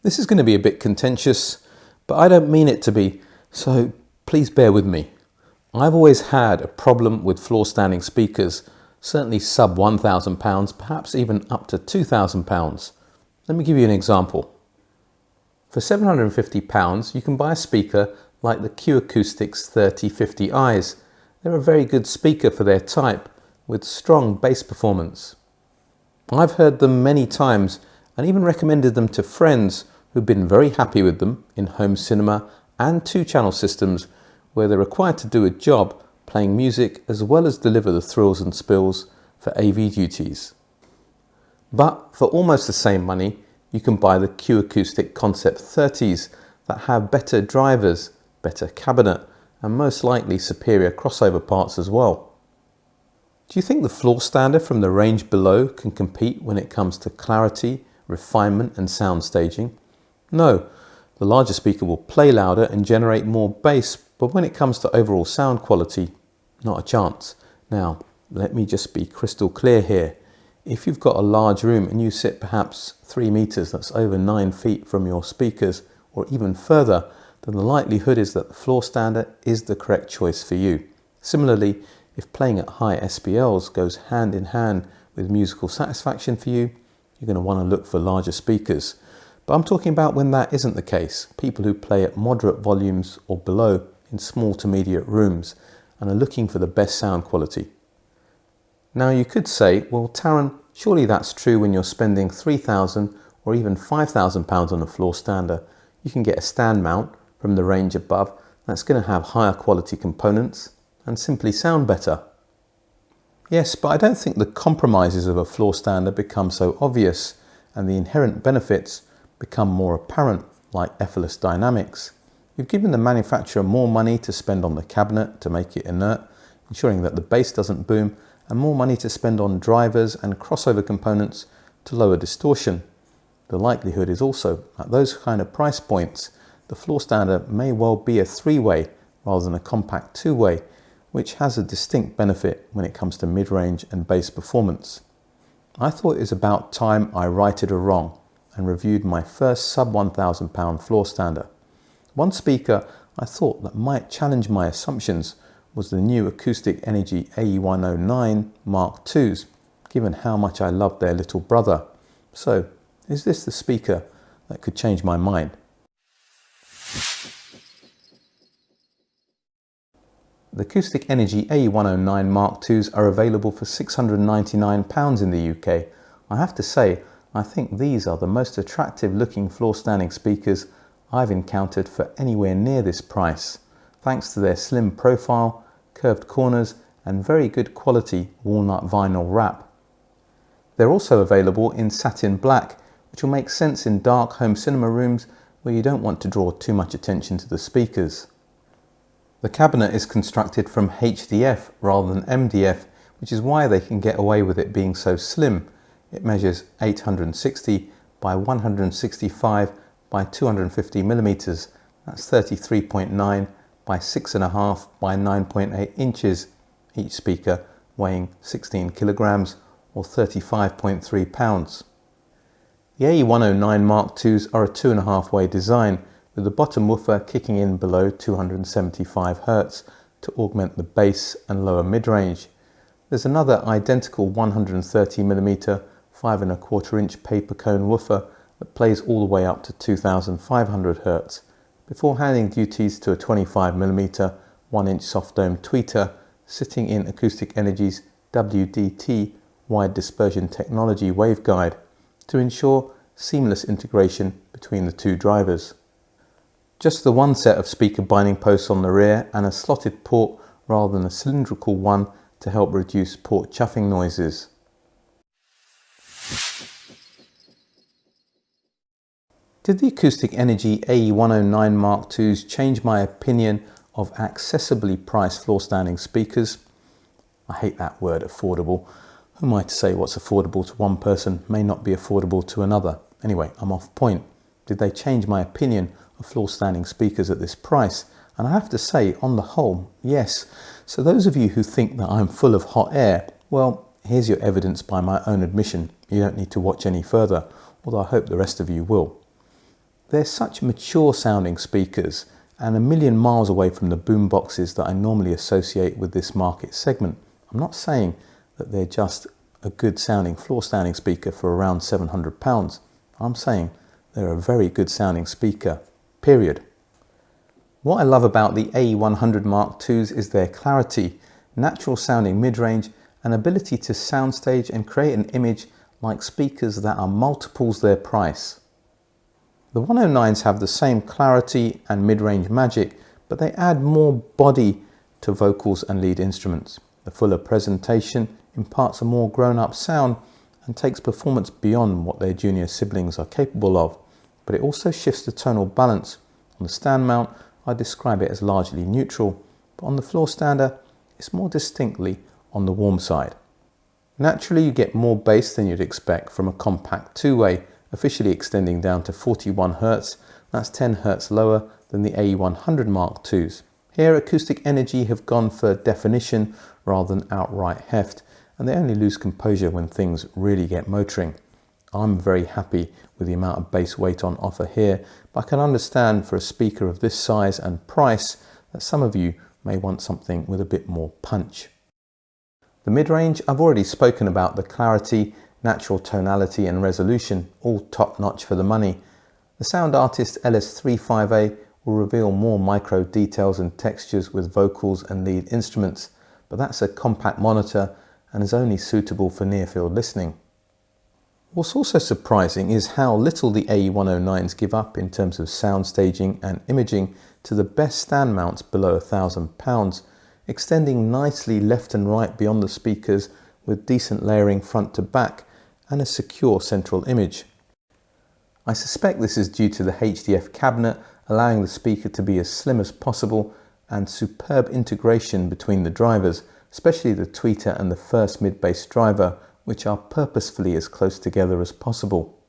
This is going to be a bit contentious, but I don't mean it to be, so please bear with me. I've always had a problem with floor standing speakers, certainly sub £1,000, perhaps even up to £2,000. Let me give you an example. For £750, you can buy a speaker like the Acoustic's 3050i's. They're a very good speaker for their type, with strong bass performance. I've heard them many times and even recommended them to friends who've been very happy with them in home cinema and 2-channel systems where they're required to do a job playing music as well as deliver the thrills and spills for AV duties. But for almost the same money, you can buy the Acoustic Concept 30s that have better drivers, better cabinet, and most likely superior crossover parts as well. Do you think the Floorstander from the range below can compete when it comes to clarity, refinement and sound staging? No, the larger speaker will play louder and generate more bass, but when it comes to overall sound quality, not a chance. Now, let me just be crystal clear here. If you've got a large room and you sit perhaps 3 meters, that's over 9 feet from your speakers, or even further, then the likelihood is that the Floorstander is the correct choice for you. Similarly, if playing at high SPLs goes hand in hand with musical satisfaction for you, you're going to want to look for larger speakers. But I'm talking about when that isn't the case, people who play at moderate volumes or below in small to mediate rooms and are looking for the best sound quality. Now you could say, well Taron, surely that's true when you're spending £3,000 or even £5,000 on a Floorstander. You can get a stand mount from the range above that's going to have higher quality components and simply sound better. Yes, but I don't think the compromises of a Floorstander become so obvious and the inherent benefits become more apparent, like effortless dynamics. You've given the manufacturer more money to spend on the cabinet to make it inert, ensuring that the bass doesn't boom, and more money to spend on drivers and crossover components to lower distortion. The likelihood is also, at those kind of price points, the Floorstander may well be a 3-way rather than a compact 2-way, which has a distinct benefit when it comes to mid-range and bass performance. I thought it was about time I righted a wrong and reviewed my first sub £1,000 Floorstander. One speaker I thought that might challenge my assumptions was the new Acoustic Energy AE109 Mk2s, given how much I loved their little brother. So, is this the speaker that could change my mind? The Acoustic Energy AE109 Mk2s are available for £699 in the UK. I have to say, I think these are the most attractive looking floor standing speakers I've encountered for anywhere near this price, thanks to their slim profile, curved corners and very good quality walnut vinyl wrap. They're also available in satin black, which will make sense in dark home cinema rooms where you don't want to draw too much attention to the speakers. The cabinet is constructed from HDF rather than MDF, which is why they can get away with it being so slim. It measures 860 by 165 by 250 millimeters. That's 33.9 by 6.5 by 9.8 inches, each speaker weighing 16 kilograms or 35.3 pounds. The AE109 Mk2s are a 2.5-way design, with the bottom woofer kicking in below 275 Hz to augment the bass and lower mid-range. There's another identical 130mm 5.25-inch paper cone woofer that plays all the way up to 2500 Hz, before handing duties to a 25mm 1-inch soft dome tweeter sitting in Acoustic Energy's WDT wide dispersion technology waveguide to ensure seamless integration between the two drivers. Just the one set of speaker binding posts on the rear and a slotted port rather than a cylindrical one to help reduce port chuffing noises. Did the Acoustic Energy AE109 Mk2s change my opinion of accessibly priced floor standing speakers? I hate that word, affordable. Who am I to say what's affordable to one person may not be affordable to another? Anyway, I'm off point. Did they change my opinion of floor standing speakers at this price? And I have to say, on the whole, yes. So those of you who think that I'm full of hot air, well, here's your evidence by my own admission. You don't need to watch any further, although I hope the rest of you will. They're such mature sounding speakers and a million miles away from the boom boxes that I normally associate with this market segment. I'm not saying that they're just a good sounding floor standing speaker for around £700. I'm saying they're a very good sounding speaker, period. What I love about the AE100 Mark IIs is their clarity, natural sounding mid-range, and ability to soundstage and create an image like speakers that are multiples their price. The 109s have the same clarity and mid-range magic, but they add more body to vocals and lead instruments. The fuller presentation imparts a more grown-up sound and takes performance beyond what their junior siblings are capable of, but it also shifts the tonal balance. On the stand mount, I describe it as largely neutral, but on the floor stander, it's more distinctly on the warm side. Naturally, you get more bass than you'd expect from a compact two-way, officially extending down to 41 Hz. That's 10 Hz lower than the AE100 Mark IIs. Here, Acoustic Energy have gone for definition rather than outright heft, and they only lose composure when things really get motoring. I'm very happy with the amount of bass weight on offer here, but I can understand for a speaker of this size and price that some of you may want something with a bit more punch. The mid-range, I've already spoken about the clarity, natural tonality and resolution, all top-notch for the money. The Sound Artist LS3 5A will reveal more micro details and textures with vocals and lead instruments, but that's a compact monitor and is only suitable for near-field listening. What's also surprising is how little the AE109s give up in terms of sound staging and imaging to the best stand mounts below £1,000, extending nicely left and right beyond the speakers with decent layering front to back and a secure central image. I suspect this is due to the HDF cabinet allowing the speaker to be as slim as possible and superb integration between the drivers, especially the tweeter and the first mid-bass driver, which are purposefully as close together as possible.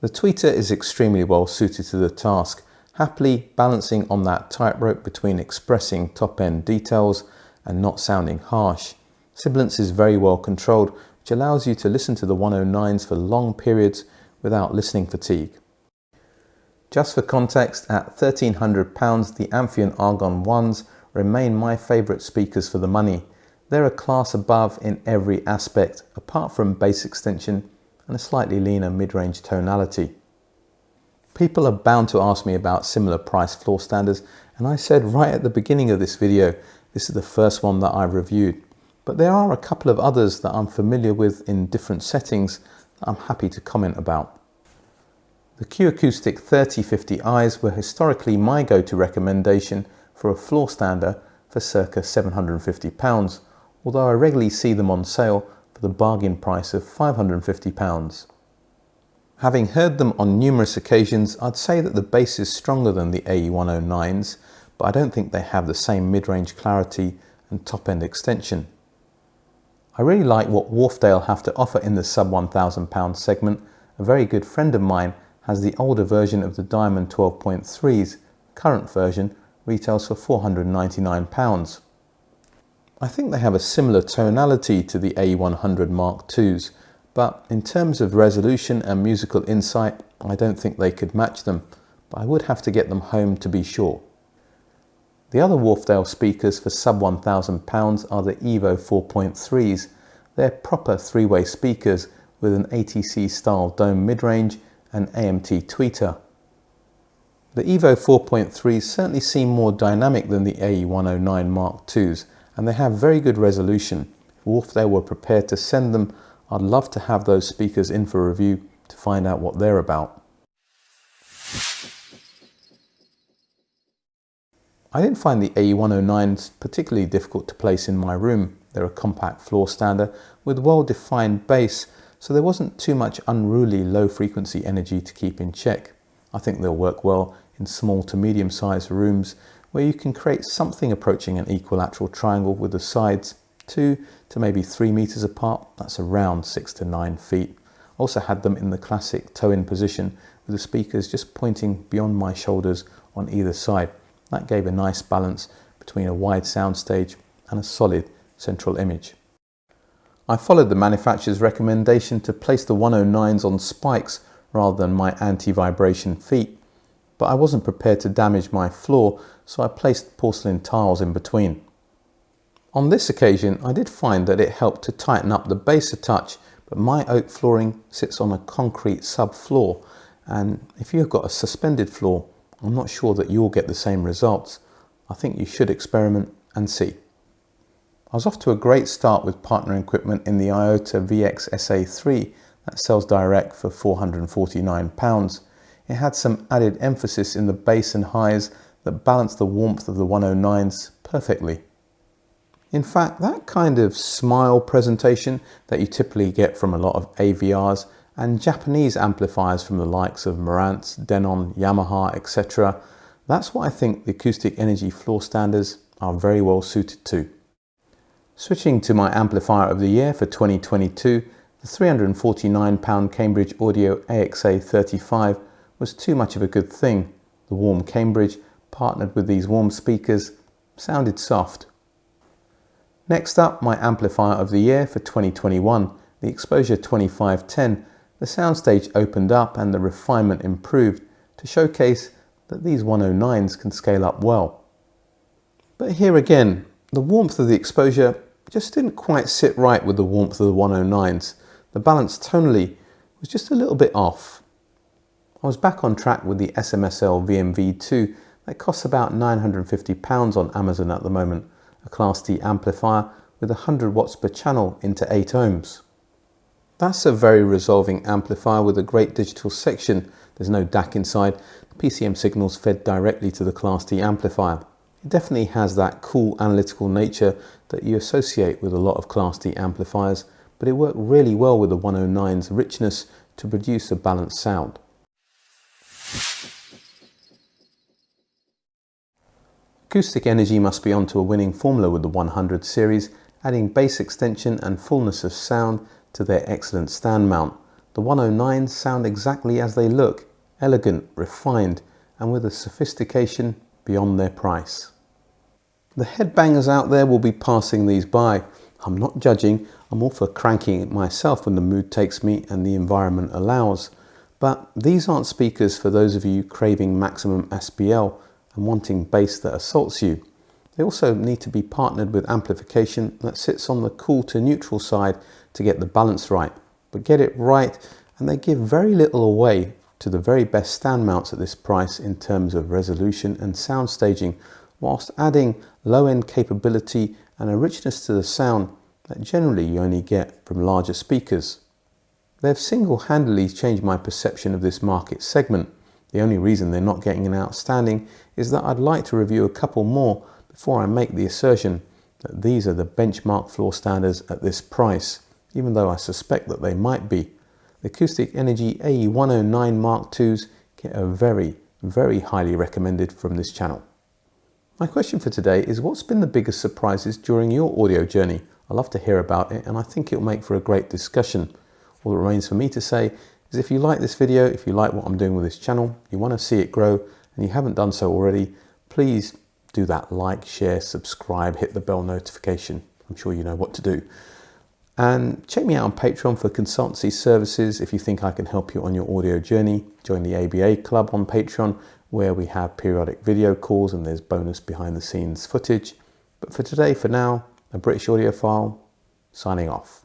The tweeter is extremely well suited to the task, happily balancing on that tightrope between expressing top-end details and not sounding harsh. Sibilance is very well controlled, which allows you to listen to the 109s for long periods without listening fatigue. Just for context, at £1,300, the Amphion Argon 1s remain my favourite speakers for the money. They're a class above in every aspect, apart from bass extension and a slightly leaner mid-range tonality. People are bound to ask me about similar price floor standers, and I said right at the beginning of this video, this is the first one that I've reviewed. But there are a couple of others that I'm familiar with in different settings that I'm happy to comment about. The Q Acoustic 3050Is were historically my go-to recommendation for a floor stander for circa £750, although I regularly see them on sale for the bargain price of £550. Having heard them on numerous occasions, I'd say that the bass is stronger than the AE109s, but I don't think they have the same mid-range clarity and top-end extension. I really like what Wharfedale have to offer in the sub £1,000 segment. A very good friend of mine has the older version of the Diamond 12.3s. Current version retails for £499. I think they have a similar tonality to the AE100 Mark IIs, but in terms of resolution and musical insight, I don't think they could match them, but I would have to get them home to be sure. The other Wharfedale speakers for sub £1,000 are the Evo 4.3s. They're proper three-way speakers with an ATC style dome mid-range and AMT tweeter. The Evo 4.3s certainly seem more dynamic than the AE109 Mark IIs, and they have very good resolution. If Wharfedale were prepared to send them, I'd love to have those speakers in for review to find out what they're about. I didn't find the AE109s particularly difficult to place in my room. They're a compact floor stander with well-defined bass, so there wasn't too much unruly low-frequency energy to keep in check. I think they'll work well in small to medium-sized rooms where you can create something approaching an equilateral triangle with the sides 2 to maybe 3 meters apart. That's around 6 to 9 feet. Also had them in the classic toe-in position with the speakers just pointing beyond my shoulders on either side. That gave a nice balance between a wide soundstage and a solid central image. I followed the manufacturer's recommendation to place the 109s on spikes rather than my anti-vibration feet, but I wasn't prepared to damage my floor, so I placed porcelain tiles in between. On this occasion, I did find that it helped to tighten up the bass a touch, but my oak flooring sits on a concrete subfloor, and if you've got a suspended floor, I'm not sure that you'll get the same results. I think you should experiment and see. I was off to a great start with partner equipment in the Iota VX SA3 that sells direct for £449. It had some added emphasis in the bass and highs that balanced the warmth of the 109s perfectly. In fact, that kind of smile presentation that you typically get from a lot of AVRs and Japanese amplifiers from the likes of Marantz, Denon, Yamaha, etc. That's what I think the Acoustic Energy floor standers are very well suited to. Switching to my amplifier of the year for 2022, the £349 Cambridge Audio AXA35 was too much of a good thing. The warm Cambridge, partnered with these warm speakers, sounded soft. Next up, my amplifier of the year for 2021, the Exposure 2510. The soundstage opened up and the refinement improved to showcase that these 109s can scale up well. But here again, the warmth of the Exposure just didn't quite sit right with the warmth of the 109s. The balance tonally was just a little bit off. I was back on track with the SMSL VMV2 that costs about £950 on Amazon at the moment. A Class D amplifier with 100 watts per channel into 8 ohms. That's a very resolving amplifier with a great digital section. There's no DAC inside. The PCM signals fed directly to the Class D amplifier. It definitely has that cool analytical nature that you associate with a lot of Class D amplifiers, but it worked really well with the 109's richness to produce a balanced sound. Acoustic Energy must be onto a winning formula with the 100 series, adding bass extension and fullness of sound to their excellent stand mount. The 109s sound exactly as they look, elegant, refined, and with a sophistication beyond their price. The headbangers out there will be passing these by. I'm not judging, I'm all for cranking it myself when the mood takes me and the environment allows. But these aren't speakers for those of you craving maximum SPL and wanting bass that assaults you. They also need to be partnered with amplification that sits on the cool to neutral side to get the balance right. But get it right and they give very little away to the very best stand mounts at this price in terms of resolution and sound staging, whilst adding low-end capability and a richness to the sound that generally you only get from larger speakers. They've single-handedly changed my perception of this market segment. The only reason they're not getting an outstanding is that I'd like to review a couple more before I make the assertion that these are the benchmark floor standards at this price, even though I suspect that they might be. The Acoustic Energy AE109 Mark IIs get a very, very highly recommended from this channel. My question for today is, what's been the biggest surprises during your audio journey? I'd love to hear about it and I think it'll make for a great discussion. All that remains for me to say is if you like this video, if you like what I'm doing with this channel, you want to see it grow and you haven't done so already, please do that like, share, subscribe, hit the bell notification. I'm sure you know what to do. And check me out on Patreon for consultancy services. If you think I can help you on your audio journey, join the ABA Club on Patreon, where we have periodic video calls and there's bonus behind the scenes footage. But for today, for now, a British audiophile signing off.